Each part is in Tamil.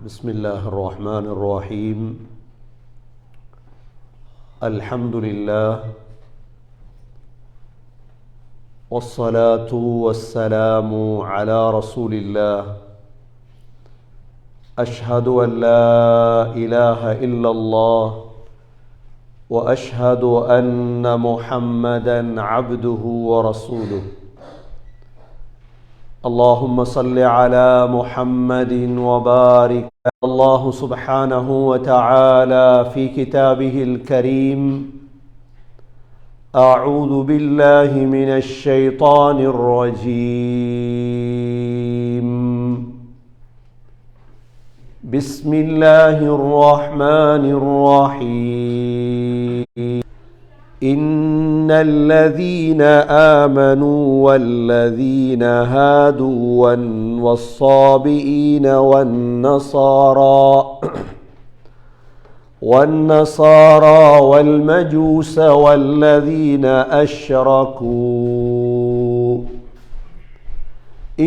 بسم الله الرحمن الرحيم الحمد لله والصلاة والسلام على رسول الله أشهد أن لا إله إلا الله وأشهد أن محمدًا عبده ورسوله اللهم صل على محمد وبارك. الله سبحانه وتعالى في كتابه الكريم أعوذ بالله من الشيطان الرجيم بسم الله الرحمن الرحيم إن الذين آمنوا والذين هادوا والصابئين والنصارى والمجوس والذين أشركوا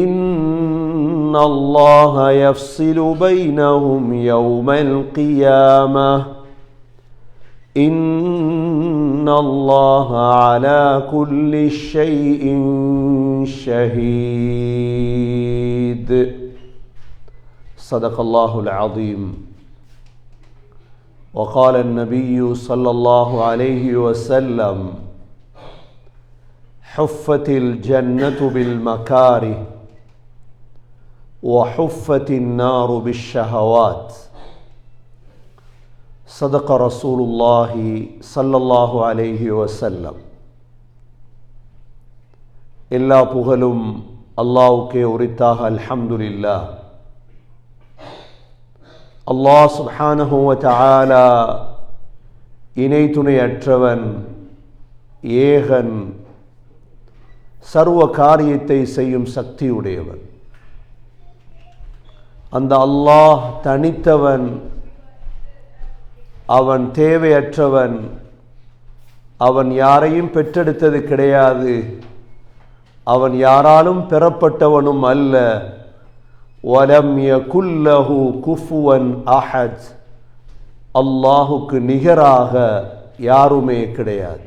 إن الله يفصل بينهم يوم القيامة إن الله على كل شيء شهيد. صدق الله العظيم. وقال النبي صلى الله عليه وسلم حفت الجنة بالمكاره وحفت النار بالشهوات. صدق رسول الله صلى الله عليه وسلم. எல்லா புகழும் அல்லாஹ்வுக்கே உரித்தாக. அல்ஹம்துலில்லாஹ். அல்லாஹ் சுப்ஹானஹு வ தஆலா இணை துணையற்றவன், ஏகன், சர்வ காரியத்தை செய்யும் சக்தியுடையவன். அந்த அல்லாஹ் தனித்தவன், அவன் தேவையற்றவன், அவன் யாரையும் பெற்றெடுத்தது கிடையாது, அவன் யாராலும் பெறப்பட்டவனும் அல்ல. வலம் யகுல் லஹு குஃபுவன் அஹத். அல்லாஹுக்கு நிகராக யாருமே கிடையாது.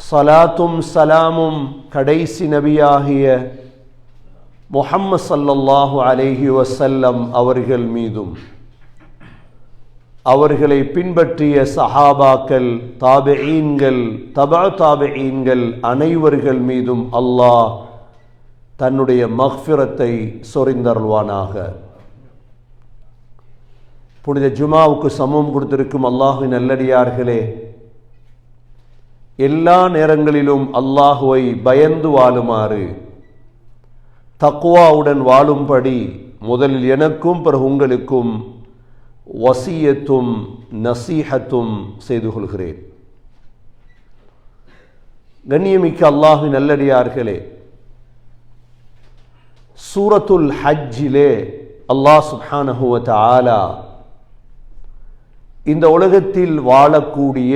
ஸலாத்தும் சலாமும் கடைசி நபியாகிய முஹம்மது ஸல்லல்லாஹு அலைஹி வஸல்லம் அவர்கள் மீதும், அவர்களை பின்பற்றிய சஹாபாக்கள், தாபிஈன்கள், தபா தாபிஈன்கள் அனைவர்கள் மீதும் அல்லாஹ் தன்னுடைய மக்ஃபிரத்தை சொரிந்தருள்வானாக. புனித ஜுமாவுக்கு சமம் கொடுத்திருக்கும் அல்லாஹ்வின் நல்லடியார்களே, எல்லா நேரங்களிலும் அல்லாஹுவை பயந்து வாழுமாறு, தக்வாவுடன் வாழும்படி முதலில் எனக்கும் பிறகு உங்களுக்கும் வசியத்தும் நசீஹத்தும் செய்து கொள்கிறேன். கண்ணியமிக்க அல்லாஹ்வின் நல்லடியார்களே, சூரத்துல் ஹஜ்ஜிலே அல்லாஹ் சுப்ஹானஹு வ தஆலா இந்த உலகத்தில் வாழக்கூடிய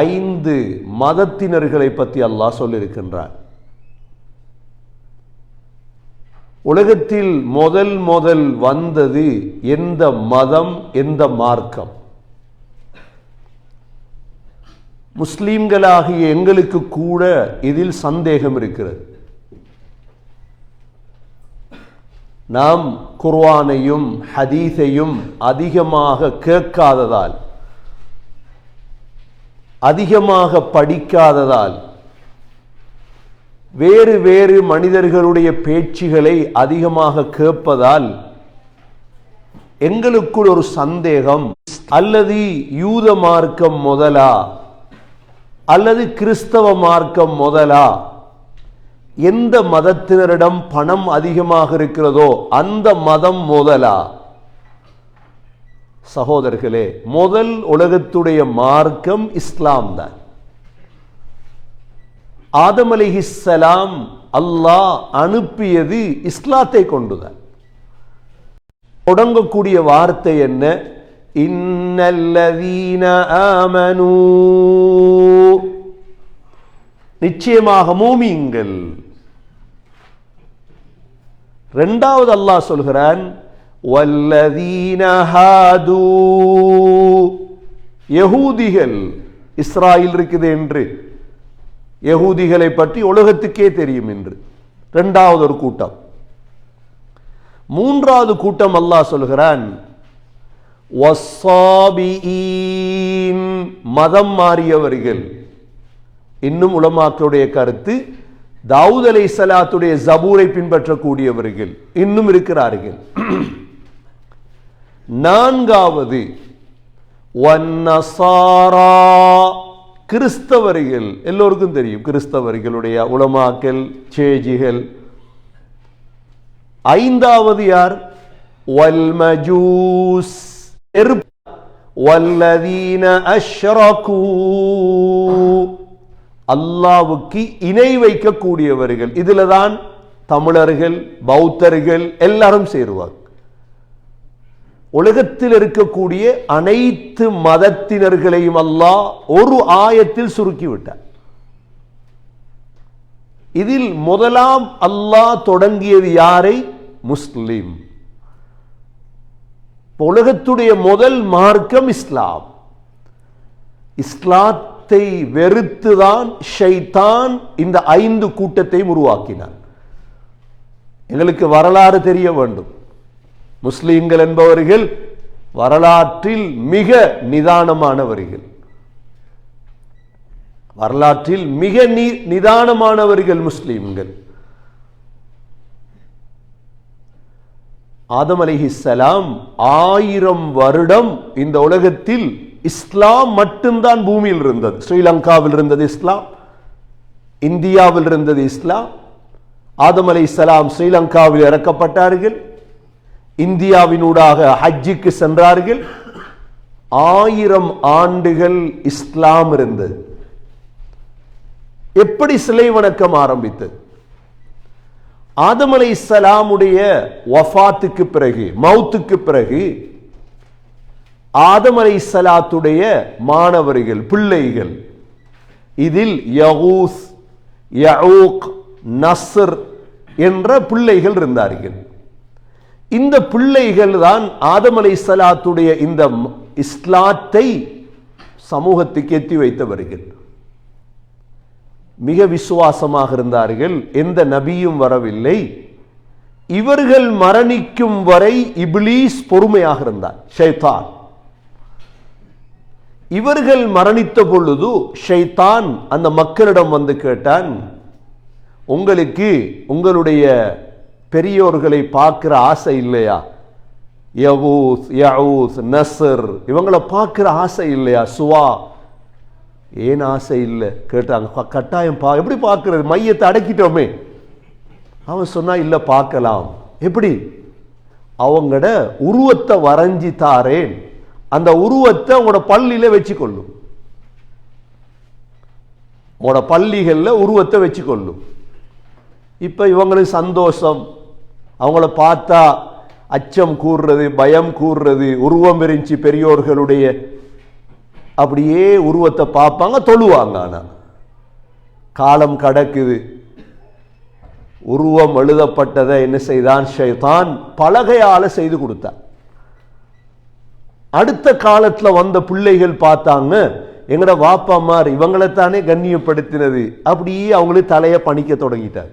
5 மதத்தினர்களை பற்றி அல்லாஹ் சொல்லியிருக்கின்றார். உலகத்தில் முதல் வந்தது எந்த மதம், எந்த மார்க்கம்? முஸ்லிம்களாகிய எங்களுக்கு கூட இதில் சந்தேகம் இருக்கிறது. நாம் குர்ஆனையும் ஹதீஸையும் அதிகமாக கேட்காததால், அதிகமாக படிக்காததால், வேறு வேறு மனிதர்களுடைய பேச்சுகளை அதிகமாக கேட்பதால் எங்களுக்குள் ஒரு சந்தேகம், அல்லது யூத மார்க்கம் முதலா அல்லது கிறிஸ்தவ மார்க்கம் முதலா, எந்த மதத்தினரிடம் பணம் அதிகமாக இருக்கிறதோ அந்த மதம் முதலா? சகோதரர்களே, முதல் உலகத்துடைய மார்க்கம் இஸ்லாம் தான். ஆதம் அலைஹிஸ்ஸலாம் அல்லாஹ் அனுப்பியது இஸ்லாத்தை கொண்டுதான். தொடங்கக்கூடிய வார்த்தை என்ன? இன்னல்லதீன ஆமனூ, நிச்சயமாக மூமின்கள். இரண்டாவது அல்லாஹ் சொல்கிறான் வல்லதீன ஹாது, யஹூதிகள், இஸ்ராயில் இருக்குது என்று யஹூதிகளை பற்றி உலகத்துக்கே தெரியும் என்று இரண்டாவது ஒரு கூட்டம். மூன்றாவது கூட்டம் அல்லாஹ் சொல்கிறான் வஸ்ஸாபிஈன், மதம் மாறியவர்கள். இன்னும் உலமாக்களுடைய கருத்து தாவூத் அலைஹிஸ்ஸலாத்துடைய ஜபூரை பின்பற்றக்கூடியவர்கள் இன்னும் இருக்கிறார்கள். நான்காவது வன்னசாரா, கிறிஸ்தவர்கள். எல்லோருக்கும் தெரியும் கிறிஸ்தவர்களுடைய உலமாக்கள், சேஜிகள். ஐந்தாவது யார்? வல்மஜூஸ், வல்லதீன அஷ்ரகூ, அல்லாஹ்வுக்கு இணை வைக்கக்கூடியவர்கள். இதுல தான் தமிழர்கள், பௌத்தர்கள் எல்லாரும் சேருவார். உலகத்தில் இருக்கக்கூடிய அனைத்து மதத்தினர்களையும் அல்லாஹ் ஒரு ஆயத்தில் சுருக்கிவிட்டார். இதில் முதலாம் அல்லாஹ் தொடங்கியது யாரை? முஸ்லிம். உலகத்துடைய முதல் மார்க்கம் இஸ்லாம். இஸ்லாத்தை வெறுத்துதான் ஷைத்தான் இந்த 5 கூட்டத்தை உருவாக்கினார். எங்களுக்கு வரலாறு தெரிய வேண்டும். முஸ்லிம்கள் என்பவர்கள் வரலாற்றில் மிக நிதானமானவர்கள், வரலாற்றில் மிக நிதானமானவர்கள் முஸ்லிம்கள். ஆதம் அலைஹிஸ்ஸலாம் 1000 வருடம் இந்த உலகத்தில் இஸ்லாம் மட்டும்தான் பூமியில் இருந்தது. ஸ்ரீலங்காவில் இருந்தது இஸ்லாம், இந்தியாவில் இருந்தது இஸ்லாம். ஆதம் அலைஹிஸ்ஸலாம் ஸ்ரீலங்காவில் இறக்கப்பட்டார்கள், இந்தியாவினூடாக ஹஜ்ஜுக்கு சென்றார்கள். 1000 ஆண்டுகள் இஸ்லாம் இருந்தது. எப்படி சிலை வணக்கம் ஆரம்பித்தது? ஆதம் அலைஹிஸ்ஸலாமுடைய வஃபாத்துக்கு பிறகு, மௌத்துக்கு பிறகு ஆதம் அலைஹிஸ்ஸலாத்துடைய மாணவர்கள், பிள்ளைகள், இதில் யகூஸ், யஊக், நஸ்ர் என்ற பிள்ளைகள் இருந்தார்கள். இந்த பிள்ளைகள் தான் ஆதம் அலைஹிஸ்ஸலாத்துடைய இந்த இஸ்லாத்தை சமூகத்துக்கு எத்தி வைத்தவர்கள். மிக விசுவாசமாக இருந்தார்கள். எந்த நபியும் வரவில்லை. இவர்கள் மரணிக்கும் வரை இப்லீஸ் பொறுமையாக இருந்தார், ஷைத்தான். இவர்கள் மரணித்த பொழுது ஷைத்தான் அந்த மக்களிடம் வந்து கேட்டான், உங்களுக்கு உங்களுடைய பெரியோர்களை பார்க்கிற ஆசை இல்லையா? யகூஸ், யஊஸ், நஸ்ர் இவங்களை பார்க்கிற ஆசை இல்லையா? சுவா, ஏன் ஆசை இல்லை கேட்டாங்க. கட்டாயம் எப்படி பார்க்கிறது? மையத்தை அடக்கிட்டோமே. அவன் சொன்னா இல்ல பார்க்கலாம். எப்படி? அவங்களோட உருவத்தை வரைஞ்சி தாரேன், அந்த உருவத்தை உங்களோட பள்ளியில வச்சுக்கொள்ளும், உங்களோட பள்ளிகள்ல உருவத்தை வச்சுக்கொள்ளும். இப்ப இவங்களுக்கு சந்தோஷம். அவங்கள பார்த்தா அச்சம் கூறுறது, பயம் கூறுறது. உருவம் இருந்துச்சு பெரியோர்களுடைய, அப்படியே உருவத்தை பார்ப்பாங்க, தொழுவாங்க. ஆனா காலம் கடக்குது. உருவம் எழுதப்பட்டதை என்ன செய்தான்? ஷைத்தான் பலகையால செய்து கொடுத்தான். அடுத்த காலத்துல வந்த பிள்ளைகள் பார்த்தாங்க, எங்கட வாப்பாமார் இவங்களைத்தானே கண்ணியப்படுத்தினது. அப்படியே அவங்களுக்கு தலையை பணிக்க தொடங்கிட்டார்.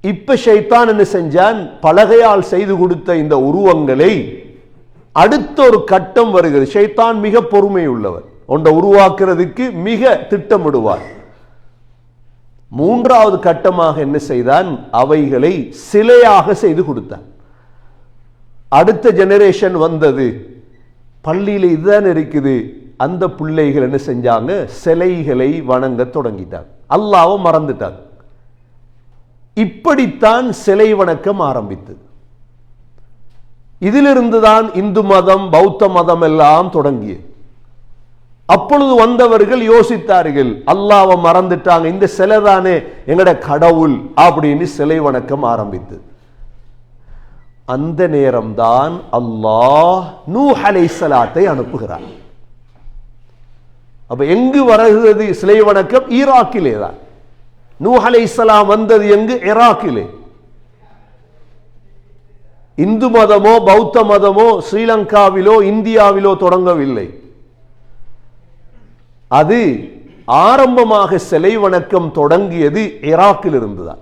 இப்ப ஷைத்தான் என்ன செஞ்சான்? பலகையால் செய்து கொடுத்த இந்த உருவங்களை அடுத்த ஒரு கட்டம் வருகிறது. ஷைத்தான் மிக பொறுமை உள்ளவர், ஒன்றை உருவாக்குறதுக்கு மிக திட்டமிடுவார். மூன்றாவது கட்டமாக என்ன செய்தான்? அவைகளை சிலையாக செய்து கொடுத்தான். அடுத்த ஜெனரேஷன் வந்தது, பள்ளியில் இதுதான் இருக்குது. அந்த பிள்ளைகள் என்ன செஞ்சாங்க? சிலைகளை வணங்க தொடங்கிட்டார், அல்லாஹ்வை மறந்துட்டார். இப்படித்தான் சிலை வணக்கம் ஆரம்பித்தது. இதிலிருந்துதான் இந்து மதம், பௌத்த மதம் எல்லாம் தொடங்கியது. அப்பொழுது வந்தவர்கள் யோசித்தார்கள், அல்லாஹ்வை மறந்துட்டாங்க, இந்த சிலை தானே எங்கட கடவுள் அப்படின்னு சிலை வணக்கம் ஆரம்பித்தது. அந்த நேரம்தான் அல்லாஹ் நூஹ் அலைஹிஸ்ஸலாத்தை அனுப்புகிறார். அப்ப எங்கு வருகிறது சிலை வணக்கம்? ஈராக்கிலே தான். நூஹ் அலைஹிஸ்ஸலாம் வந்தது எங்கு? ஈராக்கிலே. இந்து மதமோ பௌத்த மதமோ ஸ்ரீலங்காவிலோ இந்தியாவிலோ தொடங்கவில்லை. அது ஆரம்பமாக சிலை வணக்கம் தொடங்கியது ஈராக்கில் இருந்துதான்.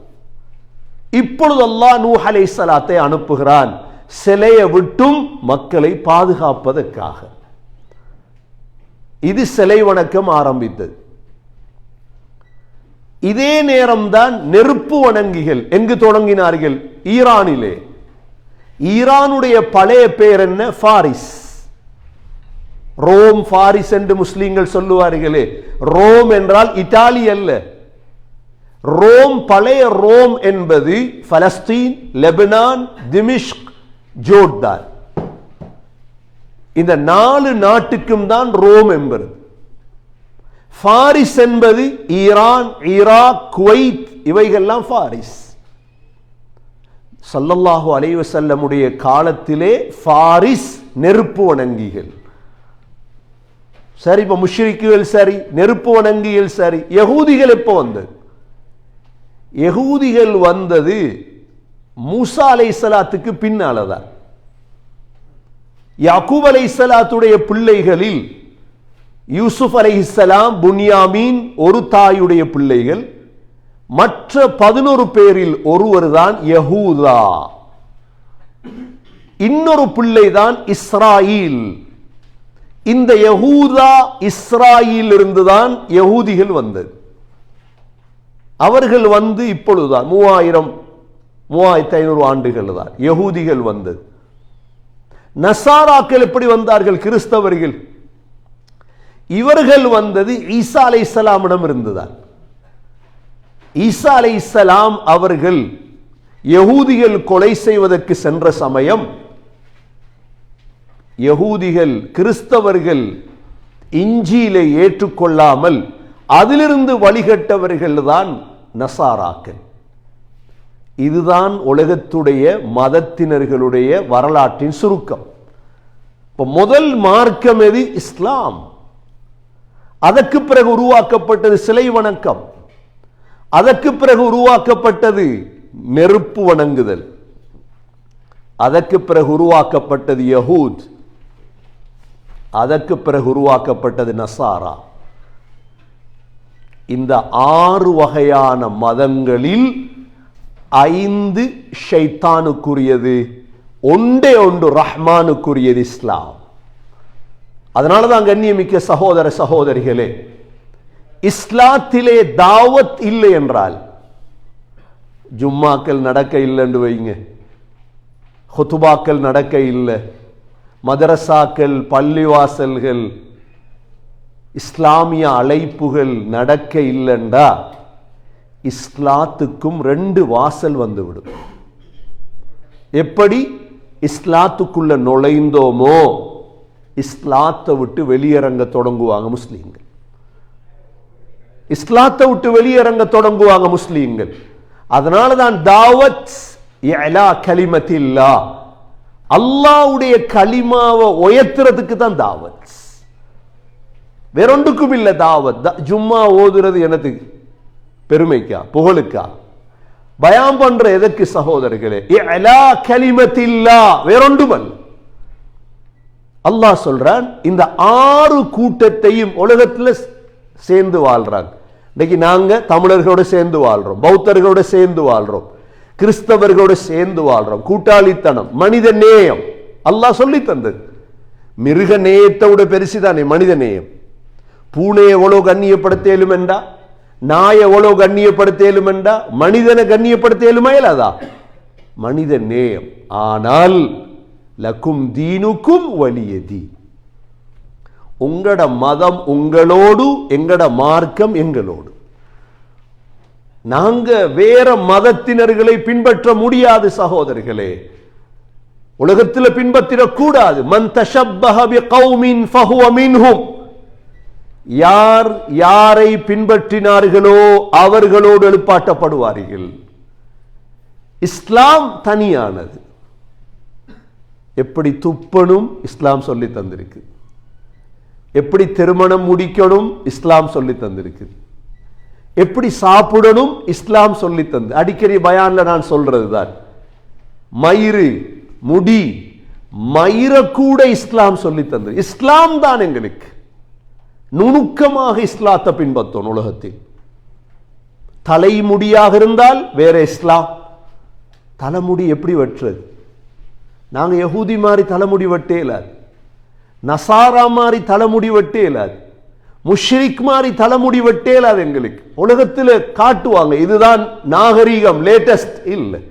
இப்பொழுது அல்லாஹ் நூஹ் அலைஹிஸ்ஸலாத்தை அனுப்புகிறான் சிலையை விட்டும் மக்களை பாதுகாப்பதற்காக. இது சிலை வணக்கம் ஆரம்பித்தது. இதே நேரம்தான் நெருப்பு வணங்கிகள் எங்கு தொடங்கினார்கள்? ஈரானிலே. ஈரானுடைய பழைய பேர் என்ன? பாரிஸ். ரோம் பாரிஸ் என்று முஸ்லிம்கள் சொல்லுவார்களே, ரோம் என்றால் இத்தாலி அல்ல. ரோம், பழைய ரோம் என்பது பலஸ்தீன், லெபனான், திமிஷ்க், ஜோர்தான். இந்த 4 நாட்டுக்கும் தான் ரோம் என்பது. பாரிஸ் என்பது ஈரான், ஈராக், குவைத், இவைகள்லாம் பாரிஸ். ஸல்லல்லாஹு அலைஹி வஸல்லமுடைய காலத்திலே பாரிஸ் நெருப்பு வணங்கிகள். சரி, இப்ப முஷ்ரிக்குகள் சரி, நெருப்பு வணங்கிகள் சரி. யகூதிகள் எப்போ வந்தது? யகூதிகள் வந்தது மூசா அலைஹிஸ்ஸலாத்துக்கு பின்னாலதான். யாக்கூப் அலைஹிஸ்ஸலாத்துடைய பிள்ளைகளில் யூசுப் அலைஹிஸ்ஸலாம், புன்யாமீன் ஒரு தாயுடைய பிள்ளைகள். மற்ற 11 பேரில் ஒருவர் தான் யஹூதா. இன்னொரு பிள்ளைதான் இஸ்ராயில். இந்த யஹூதா இஸ்ராயில் இருந்துதான் யகூதிகள் வந்தது. அவர்கள் வந்து இப்பொழுதுதான் 3500 ஆண்டுகள் தான் யகூதிகள் வந்தது. நசாராக்கள் எப்படி வந்தார்கள்? கிறிஸ்தவர்கள். இவர்கள் வந்தது ஈசா அலைஹிஸ்ஸலாமிடம் இருந்துதான். ஈசா அலைஹிஸ்ஸலாம் அவர்கள் யகூதிகள் கொலை செய்வதற்கு சென்ற சமயம் யகூதிகள், கிறிஸ்தவர்கள் இஞ்சிலை ஏற்றுக்கொள்ளாமல் அதிலிருந்து வழிகட்டவர்கள் தான் நசாராக்கள். இதுதான் உலகத்துடைய மதத்தினர்களுடைய வரலாற்றின் சுருக்கம். இப்போ முதல் மார்க்கம் எது? இஸ்லாம். அதற்கு பிறகு உருவாக்கப்பட்டது சிலை வணக்கம். அதற்கு பிறகு உருவாக்கப்பட்டது நெருப்பு வணங்குதல். அதற்கு பிறகு உருவாக்கப்பட்டது யஹூத். அதற்கு பிறகு உருவாக்கப்பட்டது நசாரா. இந்த 6 வகையான மதங்களில் 5 ஷைத்தானுக்குரியது, ஒன்றே ஒன்று ரஹ்மானுக்குரியது இஸ்லாம். அதனாலதான் கண்ணியமிக்க சகோதர சகோதரிகளே, இஸ்லாத்திலே தாவத் இல்லை என்றால், ஜும்மாக்கள் நடக்க இல்லைன்னு வைங்க, ஹுதுபாக்கள் நடக்க இல்லை, மதரசாக்கள், பள்ளிவாசல்கள், இஸ்லாமிய அழைப்புகள் நடக்க இல்லைண்டா இஸ்லாத்துக்கும் 2 வாசல் வந்துவிடும். எப்படி இஸ்லாத்துக்குள்ள நுழைந்தோமோ இஸ்லாத்தை விட்டு வெளியிறங்க தொடங்குவாங்க முஸ்லீம்கள். இஸ்லாத்தை விட்டு வெளியிறங்க தொடங்குவாங்க முஸ்லீம்கள். அதனால தான் தாவத் இலா கலிமத்தில்லாஹ், அல்லாஹ்வுடைய கலிமாவை உயர்த்துறதுக்கு தான் தாவத், வேறொன்றுக்கும் இல்லை தாவத். ஜும்மா ஓதுறது எனக்கு பெருமைக்கா, புகழுக்கா? பயான் பண்ற எதற்கு சகோதரர்களே? இலா கலிமத்தில்லாஹ், வேறொன்றுமல்ல. அல்லாஹ் சொல்றான், இந்த 6 கூட்டத்தையும் உலகத்தில் சேர்ந்து வாழ்றாங்க. இன்னைக்கு நாங்க தமிழர்களோட சேர்ந்து வாழ்றோம், பௌத்தர்களோட சேர்ந்து வாழ்றோம், கிறிஸ்தவர்களோட சேர்ந்து வாழ்றோம். கூட்டாளித்தனம், மனித நேயம் அல்லாஹ் சொல்லி தந்தது. மிருக நேயத்தோட பெருசுதானே மனித நேயம். பூனை எவ்வளவு கண்ணியப்படுத்தேலும் என்றா, நாயை எவ்வளவு கண்ணியப்படுத்தேலும் என்றா, மனிதனை கண்ணியப்படுத்தேலுமா இல்லாதா? மனித நேயம். ஆனால் லக்கும் தீனுக்கும் வலியதி, உங்களோட மதம் உங்களோடு, எங்கட மார்க்கம் எங்களோடு. நாங்க வேற மதத்தினர்களை பின்பற்ற முடியாது சகோதரர்களே, உலகத்தில் பின்பற்றிடக்கூடாது. மன் தஷப்பஹ பிகௌமின் ஃபஹுவ மின்ஹும், யார் யாரை பின்பற்றினார்களோ அவர்களோடு எழுப்பாட்டப்படுவார்கள். இஸ்லாம் தனியானது. எப்படி துப்பணும் இஸ்லாம் சொல்லி தந்திருக்கு, எப்படி திருமணம் முடிக்கணும் இஸ்லாம் சொல்லி தந்திருக்கு, எப்படி சாப்பிடணும் இஸ்லாம் சொல்லி தந்து. அடிக்கடி பயான்ல நான் சொல்றது தான், மயிறு முடி மயிர கூட இஸ்லாம் சொல்லி தந்தது. இஸ்லாம் தான் எங்களுக்கு நுணுக்கமாக இஸ்லாத்தை பின்பற்றோம். உலகத்தில் தலைமுடியாக இருந்தால் வேற இஸ்லாம். தலைமுடி எப்படி வெட்டுறது? நாங்க யஹூதி மாதிரி தலைமுடி வெட்டே இல்லாது, நசாரா மாதிரி தலைமுடி வெட்டே இல்லாது, முஷ்ரிக் மாதிரி தலைமுடி வெட்டே இல்லாது. எங்களுக்கு உலகத்தில் காட்டுவாங்க இதுதான் நாகரீகம், லேட்டஸ்ட். இல்லை,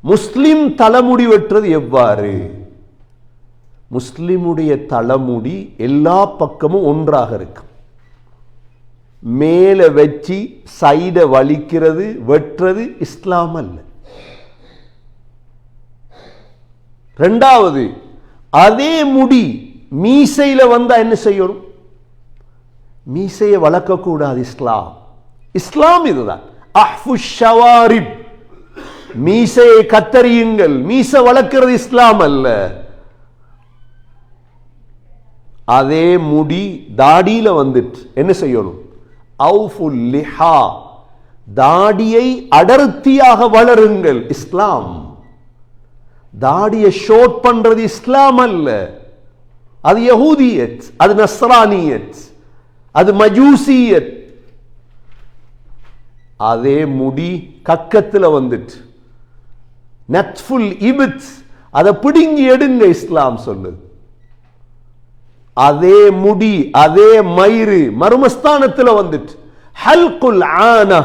முஸ்லிம் தலைமுடி வெட்டுறது எவ்வாறு? முஸ்லிமுடைய தலைமுடி எல்லா பக்கமும் ஒன்றாக இருக்கும். மேல வச்சு சைட வலிக்கிறது வெட்டுறது இஸ்லாம் அல்ல. ரெண்டாவது, அதே முடி மீசையில வந்தா என்ன செய்யணும்? மீசையை வளர்க்கக்கூடாது. இஸ்லாம் இஸ்லாம் இதுதான். அஹ்ஃபு ஷவாரிப், மீசையை கத்தரியுங்கள். மீச வளர்க்கிறது இஸ்லாம் அல்ல. அதே முடி தாடியில வந்துட்டு என்ன செய்யணும்? அவுஃபுல் லிஹா, தாடியை அடர்த்தியாக வளருங்கள். இஸ்லாம். தாடியை ஷோர்ட் பண்றது இஸ்லாம் அல்ல. அது யஹூதியத், அது நஸ்ரானியத், அது மஜூசியத். அதே முடி கக்கத்தில் வந்துட்டு நத்ஃபுல் இபித், அதை பிடுங்கி எடுங்க இஸ்லாம் சொல்லுது. அதே முடி அதே மயிறு மர்மஸ்தானத்தில் வந்துட்டு ஹல்குல் ஆனா,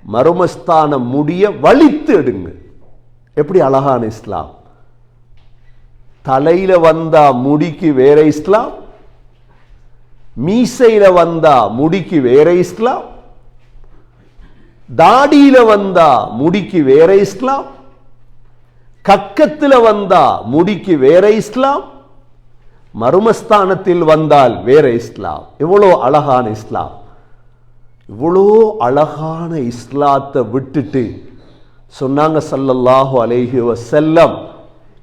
மர்மஸ்தான முடிய வலித்து எடுங்க. எப்படி அழகான இஸ்லாம்! தலையில வந்தா முடிக்கு வேற இஸ்லாம், மீசையில வந்தா முடிக்கு வேற இஸ்லாம், தாடியில வந்தா முடிக்கு வேற இஸ்லாம், கக்கத்தில் வந்தா முடிக்கு வேற இஸ்லாம், மர்மஸ்தானத்தில் வந்தால் வேற இஸ்லாம். எவ்வளோ அழகான இஸ்லாம்! இவ்வளோ அழகான இஸ்லாத்தை விட்டுட்டு சொன்னாங்க ஸல்லல்லாஹு அலைஹி வஸல்லம்,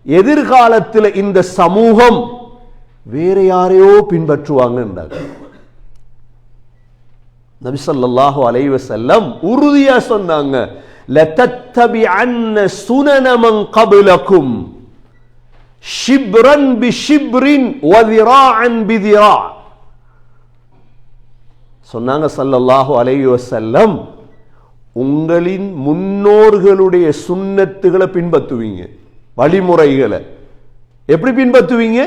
எதிர்காலத்தில் இந்த சமூகம் வேற யாரையோ பின்பற்றுவாங்க என்றாங்க. நபி ஸல்லல்லாஹு அலைஹி வஸல்லம் உறுதியா சொன்னாங்க, லதத்தபிஅன்ன சுனன மன் கப்லகும் ஷிப்ரன் பிஷிப்ரின் வதிராஅன் பிதிரா. சொன்னாங்க ஸல்லல்லாஹு அலைஹி வஸல்லம், உங்களின் முன்னோர்களுடைய சுன்னத்துகளை பின்பற்றுவீங்க, வழிமுறைகளை. எப்படி பின்பற்றுவீங்க?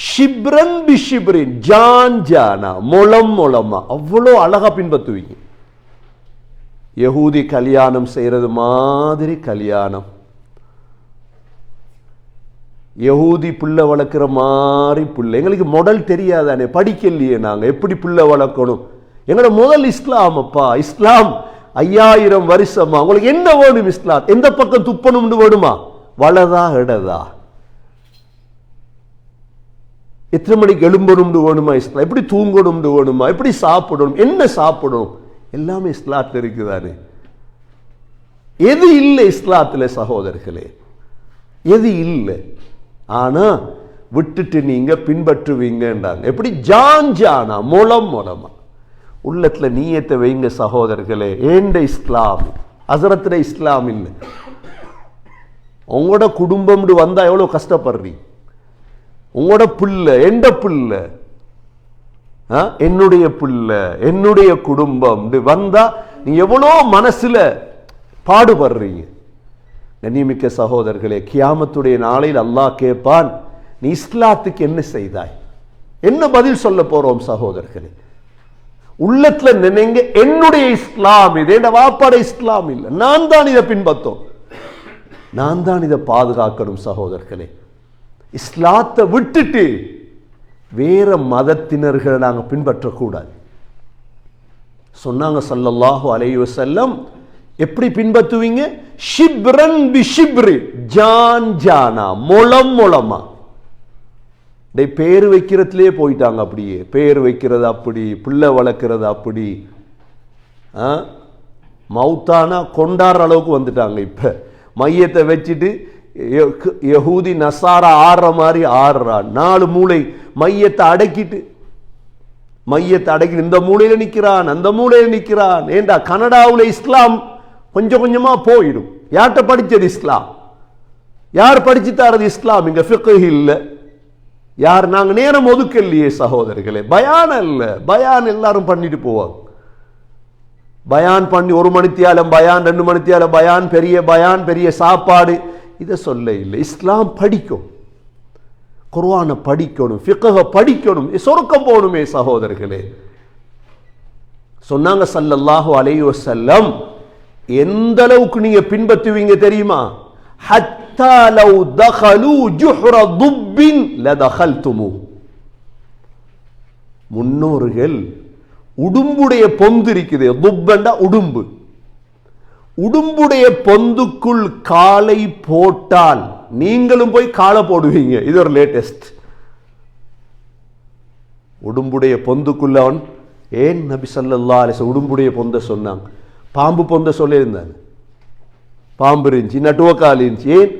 ஷிப்ரன் பிஷிப்ரின், ஜான் ஜானா, முளம் முளமா, அவ்வளோ அழகா பின்பற்றுவீங்க. யஹூதி கல்யாணம் செய்யறது மாதிரி கல்யாணம், யஹூதி புள்ள வளர்க்கிற மாதிரி புள்ள. எங்களுக்கு மாடல் தெரியாதானே, படிக்கலையே நாங்க, எப்படி புள்ள வளர்க்கணும்? எங்களோட முதல் இஸ்லாம் அப்பா. இஸ்லாம் 5000 வருஷமா. உங்களுக்கு என்ன வேணும்? இஸ்லாம் எந்த பக்கம் துப்பணும்னு வேணுமா? வலதா இடதா? எத்தனை மணிக்கு எழும்பணும்னு வேணுமா? இஸ்லாம் எப்படி தூங்கணும்னு வேணுமா? எப்படி சாப்பிடணும், என்ன சாப்பிடணும், எல்லாமே இஸ்லாத்தில் இருக்குதானே. எது இல்லை இஸ்லாத்தில் சகோதரர்களே? எது இல்லை? ஆனா விட்டுட்டு நீங்க பின்பற்றுவீங்கன்றாங்க. எப்படி? ஜான் ஜானா, முளம் முளமா. உள்ளத்துல நீயத்தை வைங்க சகோதரர்களே. ஏண்ட இஸ்லாம், ஹஸரத்துட இஸ்லாம் இல்லை. உங்களோட குடும்பம் வந்தா எவ்வளவு கஷ்டப்படுறீங்க. உங்களோட புள்ள, எந்த புள்ள, என்னுடைய புள்ள, என்னுடைய குடும்பம் வந்தா நீ எவ்வளோ மனசுல பாடுபடுறீங்க. கண்ணியமிக்க சகோதரர்களே, கியாமத்துடைய நாளையில் அல்லாஹ் கேட்பான், நீ இஸ்லாத்துக்கு என்ன செய்தாய்? என்ன பதில் சொல்ல போறோம் சகோதரர்களே? உள்ளத்துல நினைங்க, என்னுடைய இஸ்லாம் இது, என் வாப்பாட இஸ்லாம் இல்லை, நான் தான் இதை பின்பற்றோம், நான் தான் இதை பாதுகாக்கணும் சகோதரர்களே. இஸ்லாத்தை விட்டுட்டு வேற மதத்தினர்களை நாங்க பின்பற்றக்கூடாது. சொன்னாங்க ஸல்லல்லாஹு அலைஹி வஸல்லம், எப்படி பின்பற்றுவீங்க? ஷிப்ரன் பிஷிப்ரி, ஜான் ஜானா, முளம் முளமா. பேர் வைக்கிறதுலே போயிட்டாங்க. அப்படியே பேர் வைக்கிறது அப்படி, பிள்ளை வளர்க்கிறது அப்படி, மௌத்தானா கொண்டாடுற அளவுக்கு வந்துட்டாங்க. இப்ப மையத்தை வச்சுட்டு யஹூதி நசாரா ஆடுற மாதிரி ஆடுறா. 4 மூளை மையத்தை அடக்கிட்டு மையத்தை அடக்கி இந்த மூலையில நிற்கிறான், அந்த மூலையில நிற்கிறான். ஏண்டா கனடாவில் இஸ்லாம் கொஞ்சம் கொஞ்சமா போயிடும். யார்கிட்ட படிச்சது இஸ்லாம்? யார் படிச்சு தாரது இஸ்லாம்? இங்க ஃபிக்ஹ் இல்ல. யார்? நாங்க நேரம் ஒதுக்கலையே சகோதரர்களே. பயான் அல்ல, பயான் எல்லாரும் பண்ணிட்டு போவாங்க. பயான் பண்ணி 1 மணித்தியாலம் பயான், 2 மணித்தியாலம் பயான், பெரிய சாப்பாடு, இதை சொல்ல இல்லை. இஸ்லாம் படிக்கும், குர்ஆனை படிக்கணும், ஃபிக்ஹ படிக்கணும், சொர்க்கம் போகணுமே சகோதரர்களே. சொன்னாங்க ஸல்லல்லாஹு அலைஹி வஸல்லம், எந்த அளவுக்கு நீங்க பின்பற்றுவீங்க தெரியுமா? ஹத்தா லவ் தഖலு ஜுஹ்ர துப்பின் லதഖல்துமு. முன்னோர்கள் உடும்புடைய பொந்து இருக்குது, துப்பண்டா உடும்பு, உடும்புடைய பொந்துக்குள் காலை போட்டால் நீங்களும் போய் காலை போடுவீங்க. இது ஒரு லேட்டஸ்ட். உடும்புடைய பொந்துக்குள்ள அவன் ஏன் நபி ஸல்லல்லாஹு அலைஹி வஸல்லம் உடும்புடைய பொந்த சொன்னாங்க? பாம்பு பொந்த சொல்லியிருந்தாங்க. பாம்பு இருந்துச்சு, நட்டுவக்கால் இருந்துச்சு. ஏன்?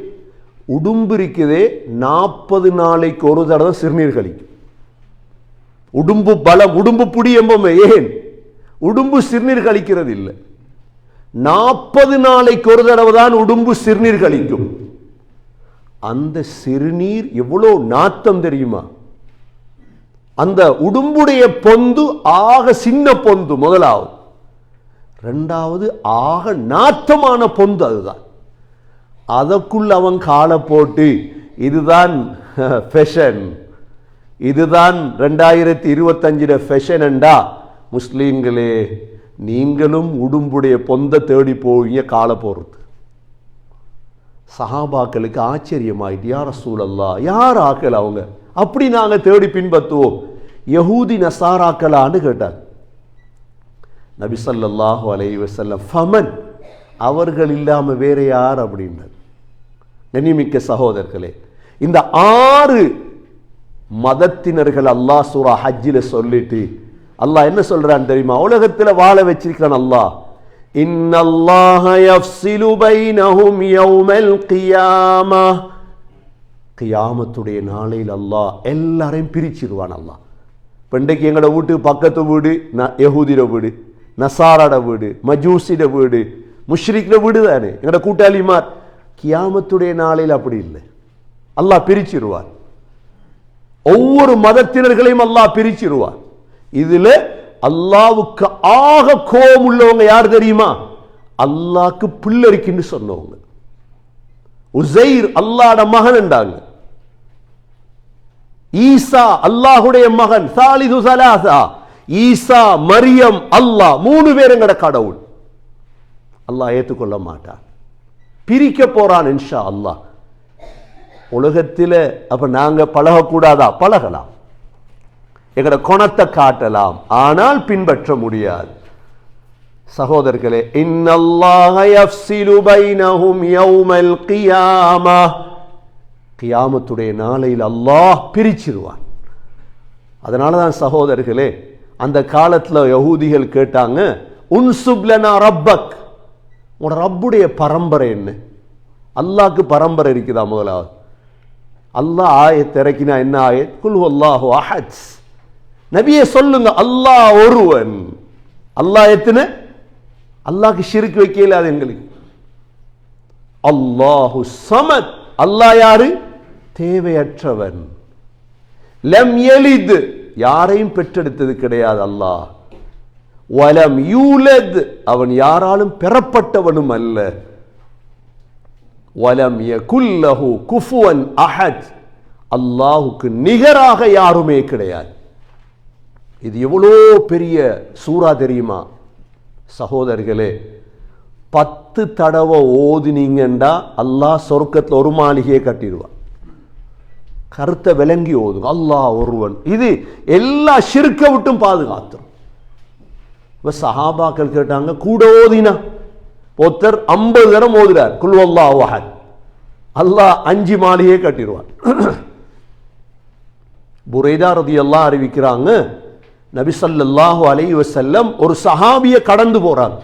உடும்பு இருக்குதே 40 நாளைக்கு ஒரு தடவை சிறுநீர் கழிக்கும். உடும்பு பலம், உடும்பு புடி என்போமே. ஏன்? உடும்பு சிறுநீர் கழிக்கிறது இல்லை. 40 நாளைக்கு ஒரு தடவை தான் உடும்பு சிறுநீர் கழிக்கும். அந்த சிறுநீர் எவ்வளவு நாத்தம் தெரியுமா? அந்த உடும்புடைய பொந்து ஆக சின்ன பொந்து முதலாவது, இரண்டாவது ஆக நாத்தமான பொந்து அதுதான். அதற்குள்ள அவன் காலை போட்டு இதுதான் ஃபேஷன், இதுதான் 2025 ஃபேஷன் என்றா, முஸ்லீம்களே நீங்களும் உடும்புடைய பொந்த தேடி போவீங்க காலை போடுறது. சஹாபாக்களுக்கு ஆச்சரியமாயிட்டு, யா ரசூலல்லாஹ், யார் ஆக்கள் அவங்க? அப்படி நாங்கள் தேடி பின்பற்றுவோம். யஹூதி நசாராக்களான்னு கேட்டார் நபி ஸல்லல்லாஹு அலைஹி வஸல்லம். ஃபமன், அவர்கள் இல்லாம வேற யார் அப்படின்றார். கண்ணியமிக்க சகோதரர்களே, இந்த 6 மதத்தினர்கள் அல்லாஹ் சூரா ஹஜ்ஜில சொல்லிட்டு அல்லாஹ் என்ன சொல்றான் தெரியுமா? உலகத்தில் வாழ வச்சிருக்கிறான் அல்லாஹ். இன்னல்லாஹ யஃப்ஸிலு பைனஹும் யௌமல் கியாமஹ். கியாமத்துடைய நாளையில் அல்லாஹ் எல்லாரையும் பிரிச்சிருவான் அல்லாஹ். இன்றைக்கு எங்களோட வீட்டு பக்கத்து வீடு யஹூதிர வீடு, நசாராட வீடு, மஜூசிட வீடு, முஷ்ரிக்ல வீடு தானே எங்களோட கூட்டாளிமார். கியாமத்துடைய நாளையில் அப்படி இல்லை, அல்லாஹ் பிரிச்சிருவார். ஒவ்வொரு மதத்தினர்களையும் அல்லாஹ் பிரிச்சிருவார். இதுல அல்லாஹ்வுக்கு ஆக கோபம் உள்ளவங்க யார் தெரியுமா? அல்லாஹ்க்கு பிள்ளை இருக்குன்னு சொன்னவங்க. உஸைர் அல்லாஹ்வுடைய மகன் என்றாங்க. ஈசா அல்லாஹ்வுடைய மகன், சாலிது ஸலாஸா. ஈசா, மரியம், அல்லாஹ் 3 பேர் எங்கட கடவுள். அல்லாஹ் ஏற்றுக்கொள்ள மாட்டான், பிரிக்க போறான் இன்ஷா அல்லாஹ். உலகத்தில் அப்ப நாங்க பழகக்கூடாதா? பழகலாம், எங்கட குணத்தை காட்டலாம், ஆனால் பின்பற்ற முடியாது. சகோதரர்களே, இன்னல்லாஹ யஃப்ஸிலு பைனஹும் யௌமல் கியாமஹ். கியாமத்துடைய நாளையில் அல்லாஹ் பிரிச்சிருவான். அதனால தான் சகோதரர்களே, அந்த காலத்தில் யஹூதிகள் கேட்டாங்க, உன்சுப் லனா ரப்பக், உங்களோட ரப்புடைய பரம்பரை என்ன? அல்லாஹ்க்கு பரம்பரை இருக்குதா? முதலாவது அல்லாஹ் ஆயத் இறக்கினா என்ன ஆயத்? குல் ஹுவல்லாஹு அஹத். நபியே சொல்லுங்க, அல்லாஹ் ஒருவன். அல்லாஹ் எத்தனை? அல்லாஹ்க்கு ஷிர்க் வைக்கல அது எங்களுக்கு. அல்லாஹு ஸமத், அல்லாஹ் யாரு? தேவையற்றவன். லம் யலித், யாரையும் பெற்றெடுத்தது கிடையாது அல்லாஹ். வலம் யூலத், அவன் யாராலும் பெறப்பட்டவனும் அல்ல. வலம் யகுல் லஹு குஃபுவன் அஹத், அல்லாஹ்வுக்கு நிகராக யாருமே கிடையாது. இது எவ்வளோ பெரிய சூரா தெரியுமா சகோதரர்களே? 10 தடவை ஓதுனீங்கண்டா அல்லாஹ் சொர்க்கத்தில் ஒரு மாளிகையை கட்டிடுவான். கருத்தை விளங்கி ஓதுங்க, அல்லாஹ் ஒருவன். இது எல்லா ஷிர்க்க விட்டும் பாதுகாத்துரும். சஹாபாக்கள் கேட்டாங்க, கூட ஓதினா? ஒருத்தர் 50 தடவை ஓதுறார் குல் ஹுவல்லாஹு அஹத், அல்லாஹ் 5 மாளிகையை கட்டிடுவான். புரைதா ரலியல்லாஹு அறிவிக்கிறாங்க, நபி ஸல்லல்லாஹு அலைஹி வஸல்லம் ஒரு சஹாபியை கடந்து போறாங்க.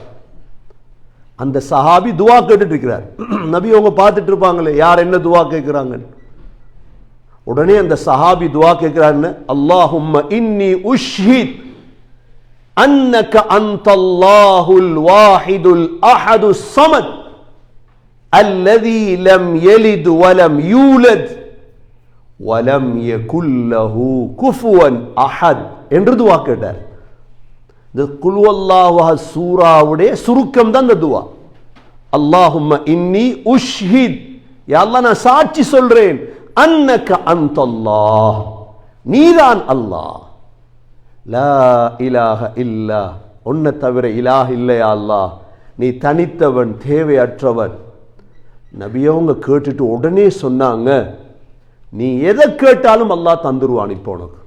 அந்த சஹாபி துவா கேட்டுட்டு இருக்கிறார். நபி அவங்க பார்த்துட்டு இருப்பாங்களே யார் என்ன துவா கேட்கிறாங்க. உடனே அந்த சஹாபி துவா கேட்கிறாருன்னு, அல்லாஹும்ம இன்னி உஷ்ஹித் அன்னக அன்தல்லாஹுல் வாஹிதுல் அஹதுஸ் ஸமத் அல்லதி லம் யலித் வலம் யூலத் வலம் யகுல் லஹு குஃபுவன் அஹத் என்று துஆ கேட்டார். இந்த குல் வல்லாஹு அஹத் சூராவுடைய சுருக்கம் தான் இந்த துஆ. அல்லாஹும்ம இன்னி உஷ்ஹித், யா அல்லாஹ் நான் சாட்சி சொல்றேன், அன்னக அன்தல்லாஹ், நீதான் அல்லாஹ், லா இலாஹ இல்லா, உன்னை தவிர இலாஹ் இல்லையா அல்லாஹ், நீ தனித்தவன், தேவையற்றவன். நபியவங்க கேட்டுட்டு உடனே சொன்னாங்க, நீ எதை கேட்டாலும் அல்லாஹ் தந்துருவான் இப்போ உனக்கு.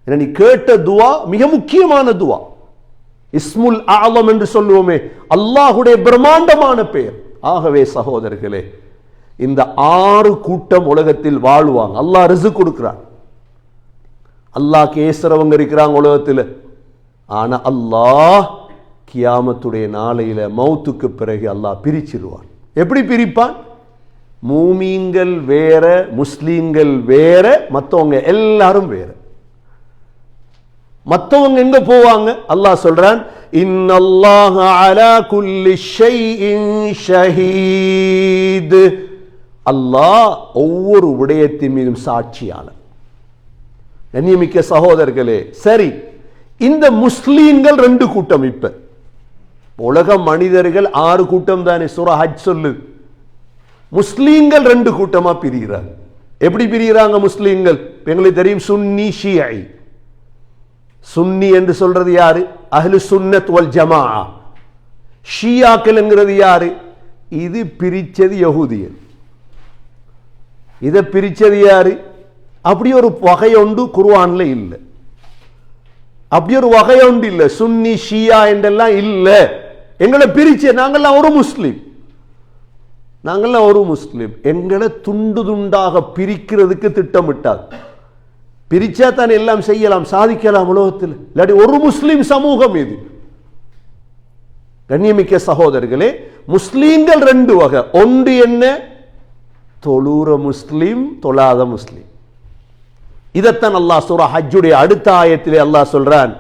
ஏன்னா நீ கேட்ட துவா மிக முக்கியமான துவா. இஸ்முல் ஆலம் என்று சொல்லுவோமே, அல்லாஹுடைய பிரம்மாண்டமான பெயர். ஆகவே சகோதரர்களே, இந்த 6 கூட்டம் உலகத்தில் வாழ்வாங்க. அல்லாஹ் ரிஸ்க் கொடுக்கிறான். அல்லாஹ் கேசரவங்க இருக்கிறாங்க உலகத்தில். ஆனா அல்லாஹ் கியாமத்துடைய நாளையில மௌத்துக்கு பிறகு அல்லாஹ் பிரிச்சிருவான். எப்படி பிரிப்பான்? மூமீன்கள் வேற, முஸ்லீம்கள் வேற, மற்றவங்க எல்லாரும் வேற. மற்றவங்க எங்க போவாங்க? அல்லாஹ் சொல்றான், இன்னல்லாஹ அலா குல்லி ஷைஇன் ஷஹீத், அல்லாஹ் ஒவ்வொரு விடயத்தின் மீதும் சாட்சியாளர். கண்ணியமிக்க சகோதரர்களே, சரி, இந்த முஸ்லீம்கள் 2 கூட்டம். இப்ப உலக மனிதர்கள் 6 கூட்டம் தானே சூரா ஹஜ் சொல்லுது. முஸ்லீம்கள் 2 கூட்டமா பிரிகிறாங்க. எப்படி பிரிகிறாங்க முஸ்லீம்கள்? எங்களுக்கு தெரியும், சுன்னி ஷியஇ. சுன்னி என்று சொல்றது யாரு? அஹ்லு சுன்னத் வல் ஜமாஅ. ஷியாக்கள் என்கிறது யாரு? இது பிரிச்சது யஹூதியன். இதை பிரிச்சது யாரு? அப்படி ஒரு வகை உண்டு குர்ஆன்ல இல்லை. அப்படி ஒரு வகை உண்டு இல்லை. சுன்னி ஷியா என்றெல்லாம் இல்லை. எங்களை பிரிச்ச நாங்கள்லாம் ஒரு முஸ்லீம். நாங்கள்லாம் ஒரு முஸ்லீம். எங்களை துண்டு துண்டாக பிரிக்கிறதுக்கு திட்டமிட்டார். பிரிச்சா தான் எல்லாம் செய்யலாம், சாதிக்கலாம் உலகத்தில். இல்லாட்டி ஒரு முஸ்லீம் சமூகம் இது. கண்ணியமிக்க சகோதரர்களே, முஸ்லீம்கள் 2 வகை. ஒன்று என்ன? தொழுற முஸ்லீம், தொழாத முஸ்லீம். இதத்தான் அல்லாஹ் சூரா ஹஜ்ஜுடைய அடுத்த ஆயத்திலே அல்லாஹ் சொல்றான்,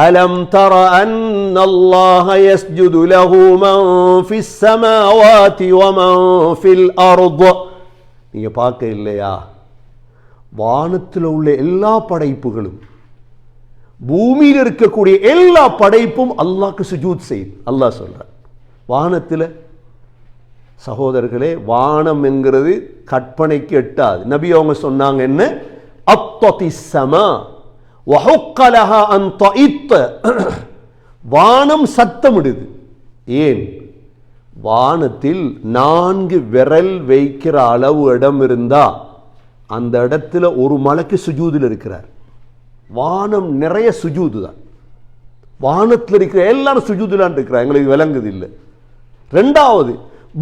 அலம் தர அன்னல்லாஹ யஸ்ஜுது லஹு மன் ஃபிஸ் ஸமாவாதி வ மன் ஃபில் அர்த். நீங்க பார்க்க இல்லையா? வானத்தில் உள்ள எல்லா படைப்புகளும், பூமியில் இருக்கக்கூடிய எல்லா படைப்பும் அல்லாஹ்க்கு சுஜூத் செய்யுது. அல்லாஹ் சொல்றான். வானத்தில் சகோதரர்களே, வானம் என்கிறது கற்பனைக்கு எட்டாது. நபி அவங்க சொன்னாங்க என்ன? அத்ததிஸ்ஸமா வஹுக்கலஹா அன் தஇத். வானம் சத்தமிடுது. ஏன்? வானத்தில் 4 விரல் வைக்கிற அளவு இடம் இருந்தா அந்த இடத்துல ஒரு மலக்கு சுஜூதில் இருக்கிறார். வானம் நிறைய சுஜூது தான். வானத்தில் இருக்கிற எல்லாரும் சுஜூதிலான் இருக்கிறார். எங்களுக்கு விளங்குது இல்லை. 2வது,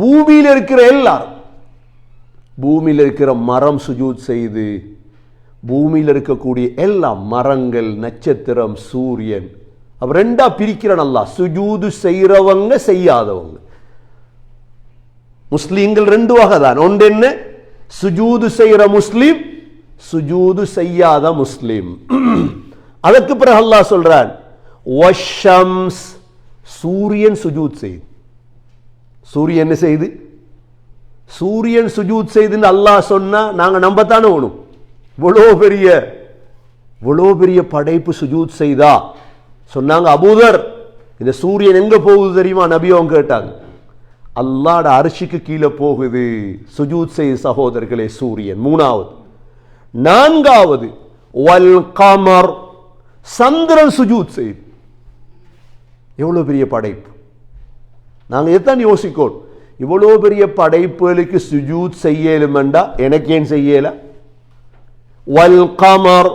பூமியில் இருக்கிற எல்லாரும், பூமியில் இருக்கிற மரம் சுஜூத் செய்து, பூமியில் இருக்கக்கூடிய எல்லா மரங்கள், நட்சத்திரம், சூரியன். அப்ப 2ஆ பிரிக்கிறான் அல்லாஹ். சுஜூது செய்யறவங்க, செய்யாதவங்க. முஸ்லீம்கள் 2 வகை தான். ஒன்று என்ன? சுஜூது செய்யற முஸ்லீம், சுஜூது செய்யாத முஸ்லீம். அதற்கு பிறகு அல்லாஹ் சொல்றான், வஷம்ஸ், சூரியன் சுஜூத் செய்து. சூரியன் என்ன செய்து? சூரியன் சுஜூத் செய்துன்னு அல்லாஹ் சொன்னா நாங்க நம்பத்தானே வேணும். இவ்வளோ பெரிய படைப்பு சுஜூத் செய்தா சொன்னாங்க. அபூதர், இந்த சூரியன் எங்க போகுது தெரியுமா? நபியும் கேட்டாங்க. அல்லாஹ்ட அர்ஷுக்கு கீழே போகுது. சுஜூத் செய்து சகோதரர்களே சூரியன். 3வது. 4வது, வல் கமர், சந்திரன் சுஜூத் செய்து. எவ்வளவு பெரிய படைப்பு! நாங்க எத்தான் யோசிக்கோம். இவ்வளோ பெரிய படைப்புகளுக்கு சுஜூத் செய்யலுமெண்டா எனக்கு ஏன் செய்யல? வல் கமர்.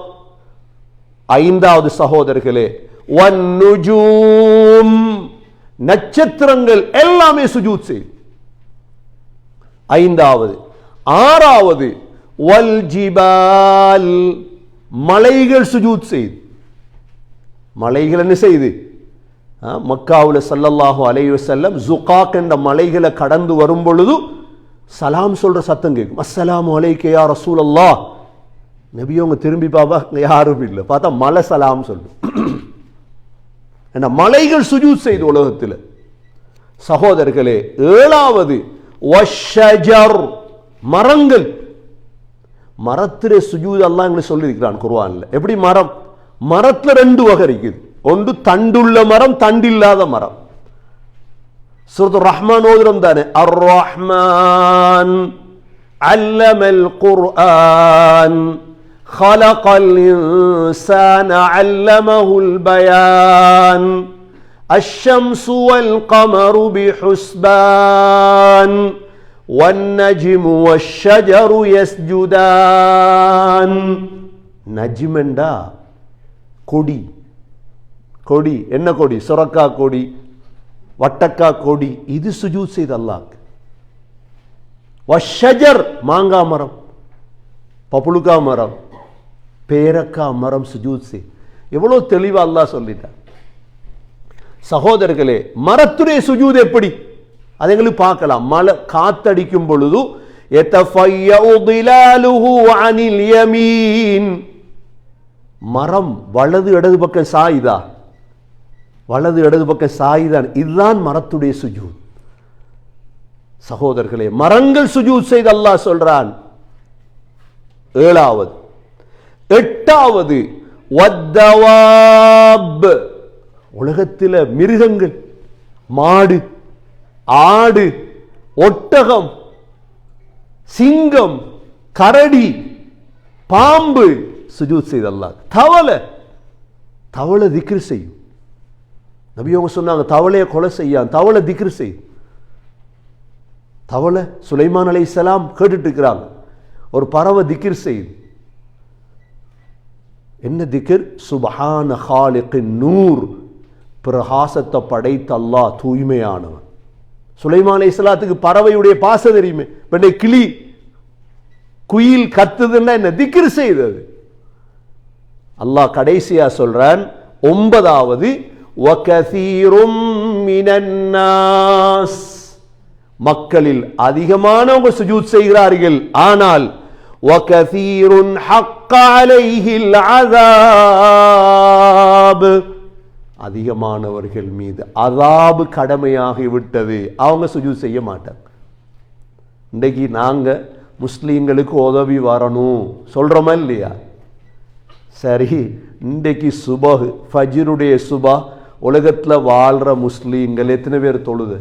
5வது சகோதரர்களே, வன் நுஜூம், நட்சத்திரங்கள் எல்லாமே சுஜூத் செய்து. 5வது. 6வது, வல் ஜிபால், மலைகள் சுஜூத் செய்து. மலைகள் என்ன செய்து? மக்காவுல ஸல்லல்லாஹு அலைஹி வஸல்லம் ஜுகாக் என்ற மலைகளை கடந்து வரும் பொழுது சலாம் சொல்ற சத்தம் கேட்கும். அஸ்ஸலாமு அலைக்க யா ரசூலல்லாஹ். நபி அவங்க திரும்பி பாப்பா, யாரும் இல்லை. பார்த்தா மலை சலாம் சொல்லும். என்ன மலைகள் சுஜூத் செய்து உலகத்தில். சகோதரர்களே, 7வது வஷ்ஷஜர், மரங்கள். மரத்திலே சுஜூத் அல்லாஹ் எங்களுக்கு சொல்லியிருக்கிறான் குர்ஆன்ல. எப்படி மரம்? மரத்துல 2 வகை இருக்குது. ஒன்று தண்டுள்ள மரம், தண்டில்லாத மரம். சூரத்துர் ரஹ்மான் ஓதுறோம் தானே, அர் ரஹ்மான் அல்லமல் குர்ஆன் خلقல் இன்சான அல்லமஹுல் பயான் الشمس والقمر بحسبان والنجم والشجر يسجدان. நஜ்மெண்டா கொடி. கொடி என்ன கொடி? சுரக்கா கொடி, வட்டக்கா கொடி. இது சுஜூத் செய்த அல்லாஹ். வஷ்ஷஜர், மாங்கா மரம், பப்புளுக்கா மரம், பேரக்கா மரம் சுஜூத் செய். எவ்வளவு தெளிவா அல்லாஹ் சொல்லிட்டான். சகோதரர்களே, மரத்துடைய சுஜூத் எப்படி? அதை எங்களுக்கு பார்க்கலாம். மழை காத்தடிக்கும் பொழுது மரம் வலது இடது பக்கம் சாயுதா? வலது இடது பக்கம் சாயுதான். இதுதான் மரத்துடைய சுஜூத். சகோதரர்களே, மரங்கள் சுஜூத் செய்து அல்லாஹ் சொல்றான். 7வது. 8வது வத்தவாப், உலகத்தில் மிருகங்கள், மாடு, ஆடு, ஒட்டகம், சிங்கம், கரடி, பாம்பு சுஜூத் செய்த அல்லாஹ். தவளை, தவளை திக்ர் செய்யும். நபி அவங்க சொன்னாங்க, தவளையை கொலை செய்யான், தவளை திக்ர் செய்யும். தவளை சுலைமான் அலைஹிஸ்ஸலாம் கேட்டுட்டு இருக்கிறாங்க, ஒரு பறவை திக்ர் செய்யும். என்ன திக்ர்? சுப்ஹான ஹாலிகின் நூர், பிரகாசத்தை படைத்த அல்லாஹ் தூய்மையானவன். சுலைமான் அலைஹிஸ்ஸலாத்துக்கு பறவையுடைய பாச தெரியுமே. கிளி குயில் கத்துதுன்னா என்ன? திக்ர் செய்தது. அல்லாஹ் கடைசியா சொல்றான் 9வது வகஸீரும் மினன் நாஸ், மக்களில் அதிகமானவங்க சுஜூத் செய்கிறார்கள், ஆனால் வகஸீருன் ஹக்க அலைஹில் அஸாப், அதிகமானவர்கள் மீது அஸாப் கடமையாகி விட்டது, அவங்க சுஜூத் செய்ய மாட்டாங்க. இன்றைக்கு நாங்க முஸ்லீம்களுக்கு உதவி வரணும் சொல்றோமா இல்லையா? சரி, இன்றைக்கு சுபஹ், ஃபஜ்ருடைய சுபஹ் உலகத்தில் வாழ்ற முஸ்லீம்கள் எத்தனை பேர் தொழுது?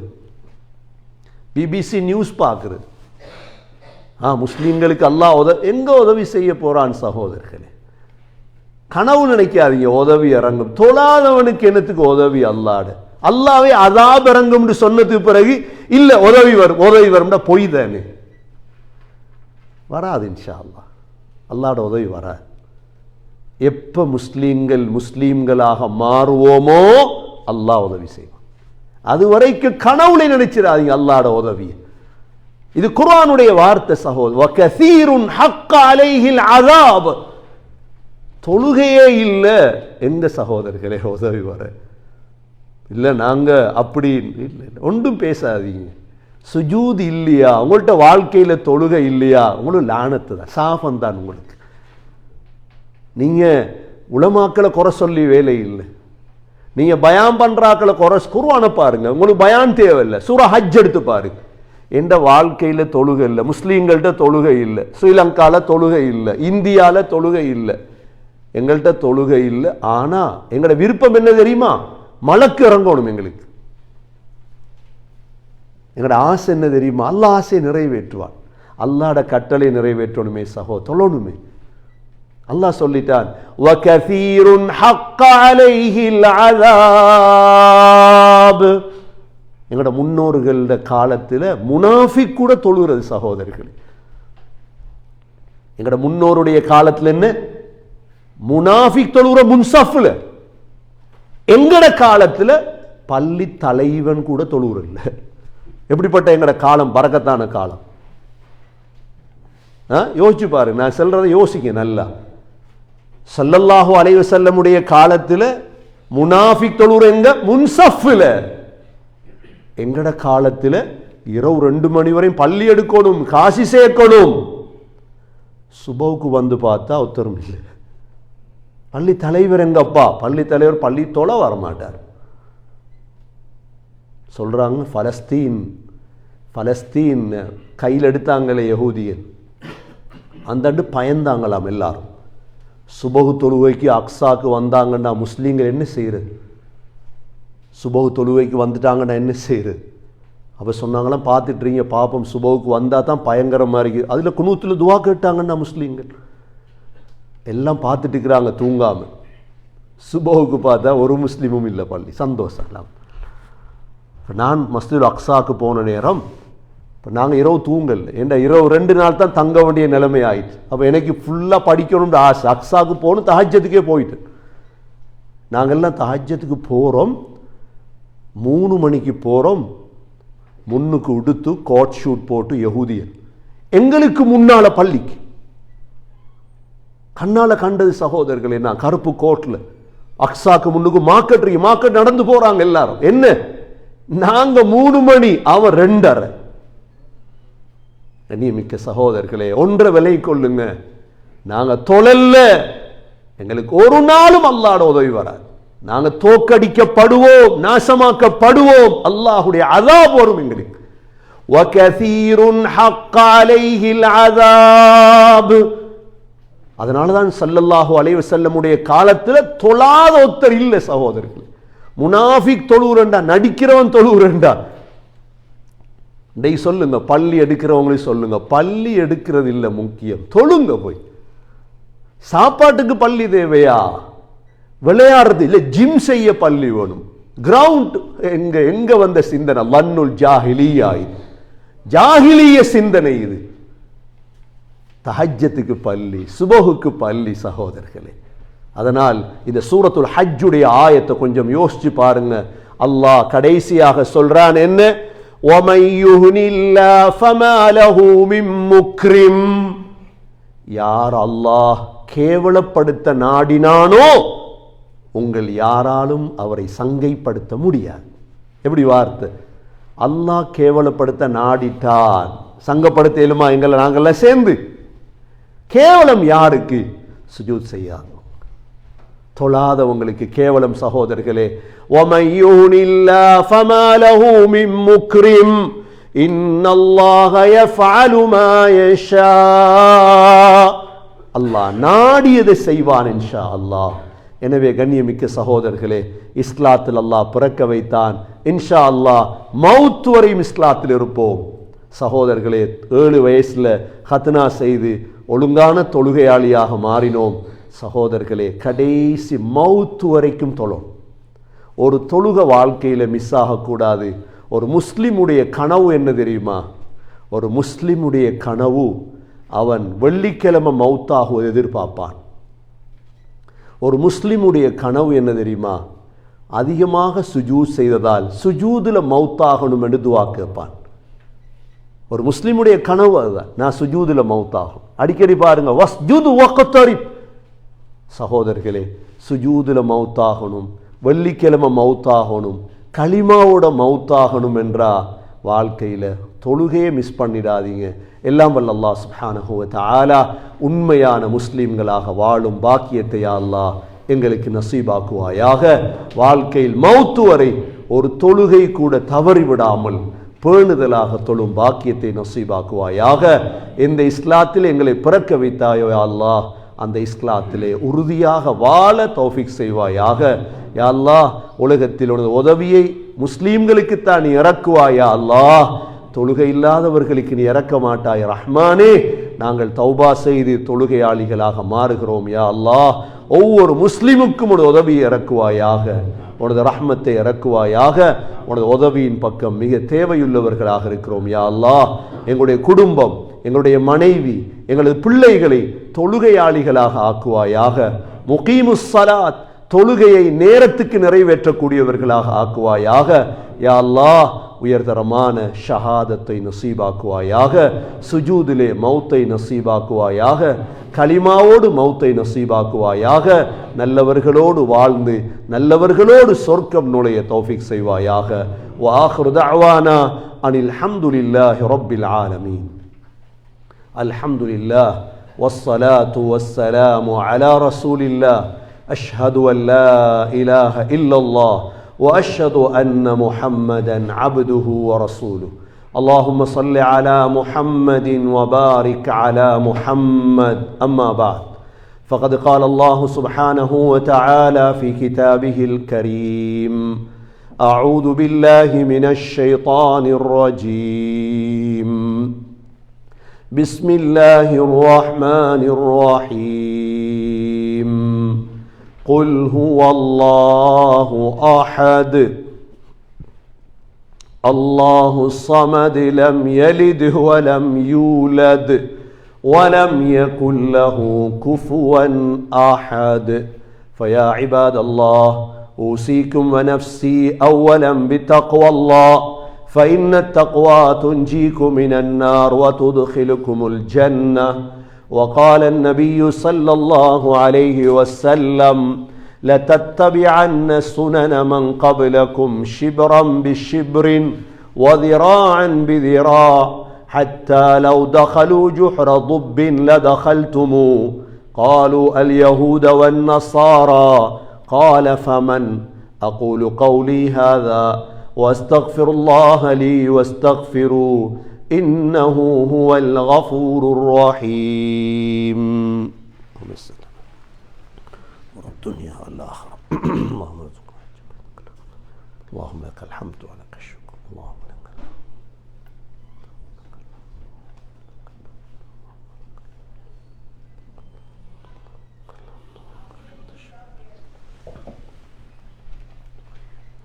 பிபிசி நியூஸ் பார்க்குறது. முஸ்லீம்களுக்கு அல்லாஹ் எங்க உதவி செய்ய போறான்? சகோதரர்களே, கனவு நினைக்காதீங்க உதவி இறங்கும். தொழாதவனுக்கு என்னத்துக்கு உதவி? அல்லாஹ் அல்லாவே அஸாப் இறங்கும் சொன்னதுக்கு பிறகு இல்ல உதவி வரும், உதவி வரும்னா பொய் தானே. வராது இன்ஷா அல்லாஹ், அல்லாஹ்வோட உதவி வராது. எப்ப முஸ்லீம்களாக மாறுவோமோ அல்லாஹ் உதவி செய்வான். அது வரைக்கும் கனவுல நினைச்சிடாதீங்க அல்லாஹ்வோட உதவி. இது குர்ஆனுடைய வார்த்தை சகோதரர். வகஸீருன் ஹக்க அலைஹில் அஸாப், தொழுகையே இல்ல எந்த சகோதரர்களே உதவி வர இல்ல. நாங்க அப்படி இல்லை, ஒன்றும் பேசாதீங்க. சுஜூத் இல்லையா உங்கள்கிட்ட, வாழ்க்கையில தொழுகை இல்லையா, உங்களுக்கு லானத்து தான், சாபம் தான் உங்களுக்கு. நீங்க உலமாக்களை குறை சொல்லி வேலை இல்லை. நீங்க பயான் பண்றாக்களை குறை, குர்ஆனை பாருங்க, உங்களுக்கு பயான் தேவையில்லை. சூரா ஹஜ் எடுத்து பாருங்க. எந்த வாழ்க்கையில தொழுகை இல்லை, முஸ்லீம்கள்ட்ட தொழுகை இல்லை, ஸ்ரீலங்கால தொழுகை இல்லை, இந்தியால தொழுகை இல்லை, எங்கள்கிட்ட தொழுகை இல்லை. ஆனா எங்களோட விருப்பம் என்ன தெரியுமா? மலக்கு இறங்கணும் எங்களுக்கு. எங்களோட ஆசை என்ன தெரியுமா? அல்லாஹ் ஆசையை நிறைவேற்றுவான். அல்லாஹ்வோட கட்டளை நிறைவேற்றணுமே சகோ, தொழணுமே. அல்லாஹ் சொல்லிட்டான், வகஸீருன் ஹக்க அலைஹில் அஸாப். எங்களோட முன்னோர்களோட காலத்தில் முனாஃபிக் கூட தொழுகிறது சகோதரர்கள். எங்களோட முன்னோருடைய காலத்தில் என்ன? முனாஃபிக் தொழுகிற முன்சஃப்ல. எங்கட காலத்தில் பள்ளி தலைவன் கூட தொழுகிறல்ல. எப்படிப்பட்ட எங்கட காலம், பரக்கத்தான காலம். யோசிச்சு பாருங்க, நான் சொல்றதை யோசிக்க நல்லா. ஸல்லல்லாஹு அலைஹி வஸல்லமுடைய காலத்தில் முனாஃபிக் தொழுகிற எங்க? முன்சஃப்ல. எங்கட காலத்தில் இரவு 2 மணி வரையும் பள்ளி எடுக்கணும், காசி சேர்க்கணும். சுபவுக்கு வந்து பார்த்தா உத்தரம் இல்லை. பள்ளி தலைவர் எங்கப்பா? பள்ளி தலைவர் பள்ளி தொலை வரமாட்டார். சொல்கிறாங்க, பலஸ்தீன் கையில் எடுத்தாங்களே யஹூதியன், அந்தாண்டு பயந்தாங்களாம் எல்லாரும். சுபகு தொழுவைக்கு அக்ஸாக்கு வந்தாங்கன்னா முஸ்லீம்கள் என்ன செய்கிறது? சுபகு தொழுவைக்கு வந்துட்டாங்கன்னா என்ன செய்கிறது? அப்போ சொன்னாங்களாம், பார்த்துட்றீங்க பாப்பம், சுபவுக்கு வந்தால் தான் பயங்கரமாக இருக்குது. அதில் குனூத்தில் துவா கேட்டாங்கன்னா முஸ்லீம்கள் எல்லாம் பார்த்துட்டு இருக்கிறாங்க தூங்காமல். சுபவுக்கு பார்த்தா ஒரு முஸ்லீமும் இல்லை பள்ளி. சந்தோஷம். இப்போ நான் மஸ்ஜிதுல் அக்ஸாவுக்கு போன நேரம், இப்போ நாங்கள் இரவு தூங்கல, ஏன்டா இரவு 2 நாள் தான் தங்க வேண்டிய நிலைமை ஆயிடுச்சு. அப்போ எனக்கு ஃபுல்லாக படிக்கணும்னு ஆசை. அக்ஸாவுக்கு போகணும், தஹஜ்ஜத்துக்கே போயிட்டு நாங்கள்லாம் தஹஜ்ஜத்துக்கு போகிறோம். 3 மணிக்கு போகிறோம், முன்னுக்கு உடுத்து கோட் ஷூட் போட்டு யஹூதியன் எங்களுக்கு முன்னால பள்ளிக்கு கண்ணால் கண்டது சகோதரர்களே. நான் கருப்பு கோட்டில் அக்ஸாக்கு முன்னுக்கு மார்க்கெட் நடந்து போறாங்க எல்லாரும். என்ன, நாங்க 3 மணி, அவன் 2:30. மிக்க சகோதரர்களே, ஒன்றை விலை கொள்ளுங்க, நாங்க தொழல்ல, எங்களுக்கு ஒரு நாளும் அல்லாஹ்வோட உதவி வராது. நாங்க தோக்கடிக்கப்படுவோம், நாசமாக்கப்படுவோம், அல்லாஹ்வுடைய அஸாப் வரும் எங்களுக்கு. வகஸீருன் ஹக்க அலைஹில் அஸாப். அதனாலதான் ஸல்லல்லாஹு அலைஹி வஸல்லமுடைய காலத்துல தொழாத ஒருத்தர் இல்லை சகோதரர்கள். முனாஃபிக் தொழுவுறண்டா, நடிக்கிறவன் தொழுவுறண்டா. டேய் சொல்லுங்க, பள்ளி எடுக்கிறவங்களையும் சொல்லுங்க, பள்ளி எடுக்கிறது இல்லை முக்கியம், தொழுங்க போய். சாப்பாட்டுக்கு பள்ளி தேவையா? விளையாடுறது இல்லை, ஜிம் செய்ய பள்ளி வேணும். கிரவுண்ட் எங்க வந்த சிந்தனை? வன்னுல் ஜாஹிலியா, ஜாஹிலிய சிந்தனை இது. தஹஜ்ஜத்துக்கு பள்ளி, சுபஹுக்கு பள்ளி சகோதரர்களே. அதனால் இந்த சூரத்துல் ஹஜ்ஜுடைய ஆயத்தை கொஞ்சம் யோசிச்சு பாருங்க. அல்லாஹ் கடைசியாக சொல்றான் என்ன? وَمَن يُهْنِ اللَّهُ فَمَا لَهُ مِن مُكْرِمٍ. யார் அல்லாஹ் கேவலப்படுத்த நாடினானோ உங்கள் யாராலும் அவரை சங்கைப்படுத்த முடியாது. எப்படி வார்த்தை? அல்லாஹ் கேவலப்படுத்த நாடிட்டான், சங்கப்படுத்த இயலுமா? எங்களை நாங்கள்லாம் சேர்ந்து. கேவலம் யாருக்கு? சுஜூத் செய்யாது தொழாதவங்களுக்கு கேவலம் சகோதரர்களே. وَمَن يُهْنِ اللَّهُ فَمَا لَهُ مِن مُكْرِمٍ إِنَّ اللَّهَ يَفْعَلُ مَا يَشَاءُ. அல்லாஹ் நாடியதை செய்வான் இன்ஷா அல்லாஹ். எனவே கண்ணியமிக்க சகோதரர்களே, இஸ்லாத்தில் அல்லாஹ் பிறக்க வைத்தான். இன்ஷா அல்லாஹ் மவுத் வரையும் இஸ்லாத்தில் இருப்போம் சகோதரர்களே. 7 வயசுல ஹத்னா செய்து ஒழுங்கான தொழுகையாளியாக மாறினோம் சகோதரர்களே. கடைசி மவுத் வரைக்கும் தொழும். ஒரு தொழுக வாழ்க்கையில் மிஸ் ஆகக்கூடாது. ஒரு முஸ்லிமுடைய கனவு என்ன தெரியுமா? ஒரு முஸ்லிமுடைய கனவு, அவன் வெள்ளிக்கிழமை மவுத்தாகுவதை எதிர்பார்ப்பான். ஒரு முஸ்லிமுடைய கனவு என்ன தெரியுமா? அதிகமாக சுஜூத் செய்ததால் சுஜூதில் மவுத்தாகணும் என்று துவா கேட்பான். ஒரு முஸ்லிமுடைய கனவு அதுதான், நான் சுஜூதில் மவுத்தாகும். அடிக்கடி பாருங்க, வஸ்ஜுது வக்தரிப். சகோதரர்களே, சுஜூதில் மவுத்தாகணும், வெள்ளிக்கிழமை மவுத்தாகணும், களிமாவோட மவுத்தாகணும் என்றா வாழ்க்கையில் தொழுகையே மிஸ் பண்ணிடாதீங்க. எல்லாம் வல்ல அல்லாஹ் சுப்ஹானஹு வ தஆலா உண்மையான முஸ்லிம்களாக வாழும் பாக்கியத்தை அல்லாஹ் எங்களுக்கு நசீபாக்குவாயாக. வாழ்க்கையில் மவுத்து வரை ஒரு தொழுகை கூட தவறிவிடாமல் பேணுதலாக தொழும் பாக்கியத்தை நசீபாக்குவாயாக. எந்த இஸ்லாத்தில் எங்களை பிறக்க வைத்தாயோ அல்லாஹ், அந்த இஸ்லாத்திலே உறுதியாக வாழ தௌஃபீக் செய்வாயாக. யா அல்லாஹ், உலகத்தில் உதவியை முஸ்லீம்களுக்குத்தான் நீ இறக்குவாயா அல்லாஹ், தொழுகை இல்லாதவர்களுக்கு நீ இறக்க மாட்டாய் ரஹ்மானே. நாங்கள் தௌபா செய்து தொழுகையாளிகளாக மாறுகிறோம் யா அல்லாஹ். ஒவ்வொரு முஸ்லிமுக்கும் உனது உதவியை இறக்குவாயாக, உனது ரஹ்மத்தை இறக்குவாயாக. உனது உதவியின் பக்கம் மிக தேவையுள்ளவர்களாக இருக்கிறோம் யா அல்லாஹ். எங்களுடைய குடும்பம், எங்களுடைய மனைவி, எங்களது பிள்ளைகளை தொழுகையாளிகளாக ஆக்குவாயாக. முகீமுஸ் ஸலாத், தொழுகையை நேரத்துக்கு நிறைவேற்றக்கூடியவர்களாக ஆக்குவாயாக யா அல்லாஹ். உயர்தரமான ஷஹாதத்தை நசீபாக்குவாயாக. சுஜூதிலே மௌத்தை நசீபாக்குவாயாக. கலிமாவோடு மௌத்தை நசீபாக்குவாயாக. நல்லவர்களோடு வாழ்ந்து நல்லவர்களோடு சொர்க்கம் நுழைய தௌஃபீக் செய்வாயாக. வ ஆகிரு தஅவானா அனில் ஹம்துலில்லாஹி ரப்பில் ஆலமீன். அல்ஹம்துலில்லாஹ் வஸ்ஸலாத்து வஸ்ஸலாமு அலா ரசூலில்லாஹ். அஷ்ஹது அன் லா இலாஹ இல்லல்லாஹ் وأشهد أن محمدا عبده ورسوله. اللهم صل على محمد وبارك على محمد. أما بعد، فقد قال الله سبحانه وتعالى في كتابه الكريم: أعوذ بالله من الشيطان الرجيم. بسم الله الرحمن الرحيم. قل هو الله أحد الله الصمد لم يلد ولم يولد ولم يكن له كفوا أحد. فيا عباد الله، أوصيكم ونفسي أولا بتقوى الله، فإن التقوى تنجيكم من النار وتدخلكم الجنة. وقال النبي صلى الله عليه وسلم: لتتبعن سنن من قبلكم شبرا بشبر وذراعا بذراع حتى لو دخلوا جحر ضب لدخلتموه. قالوا: اليهود والنصارى. قال: فمن؟ أقول قولي هذا واستغفر الله لي واستغفروه إنه هو الغفور الرحيم. الدنيا والآخرة. اللهم لك الحمد ولك الشكر. اللهم لك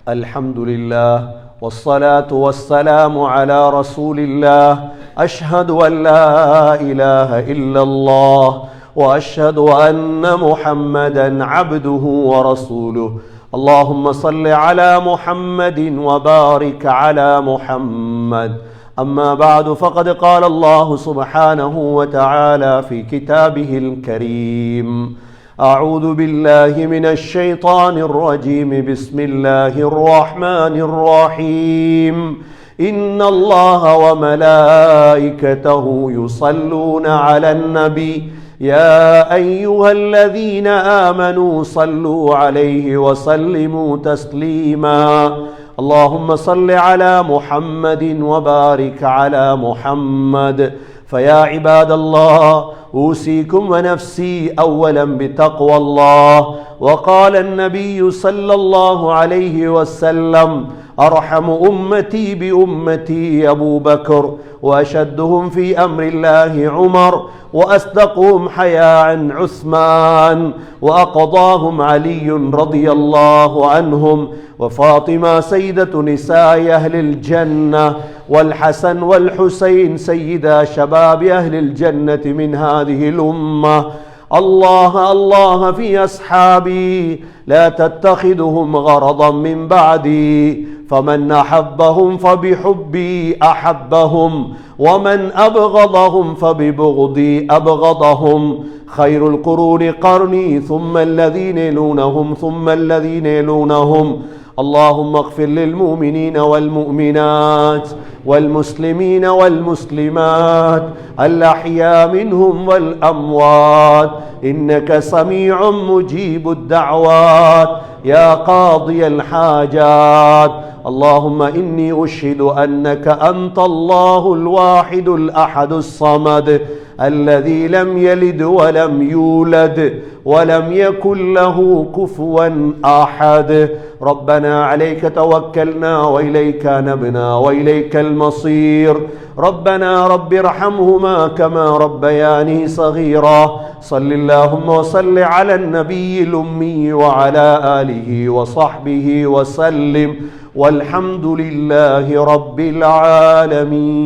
الحمد لله والصلاة والسلام على رسول الله. أشهد أن لا إله إلا الله وأشهد أن محمدا عبده ورسوله. اللهم صل على محمد وبارك على محمد. أما بعد، فقد قال الله سبحانه وتعالى في كتابه الكريم: أعوذ بالله من الشيطان الرجيم. بسم الله الرحمن الرحيم. إن الله وملائكته يصلون على النبي يا أيها الذين آمنوا صلوا عليه وسلموا تسليما. اللهم صل على محمد وبارك على محمد. فيا عباد الله، أوصيكم ونفسي أولا بتقوى الله. وقال النبي صلى الله عليه وسلم: أرحم أمتي بأمتي أبو بكر، وأشدهم في أمر الله عمر، وأصدقهم حياء عثمان، وأقضاهم علي رضي الله عنهم، وفاطمة سيدة نساء أهل الجنة، والحسن والحسين سيدا شباب أهل الجنة من هذه الأمة. الله الله في أصحابي، لا تتخذهم غرضا من بعدي، فمن أحبهم فبحبي أحبهم، ومن أبغضهم فببغضي أبغضهم. خير القرون قرني، ثم الذين يلونهم ثم الذين يلونهم. اللهم اغفر للمؤمنين والمؤمنات والمسلمين والمسلمات الأحياء منهم والأموات، إنك سميع مجيب الدعوات يا قاضي الحاجات. اللهم إني أشهد أنك أنت الله الواحد الأحد الصمد الذي لم يلد ولم يولد ولم يكن له كفوا أحد. ربنا عليك توكلنا وإليك نبنا وإليك المصير. ربنا رب ارحمهما كما ربياني صغيرا. صل اللهم وصل على النبي الأمي وعلى آله وصحبه وسلم، والحمد لله رب العالمين.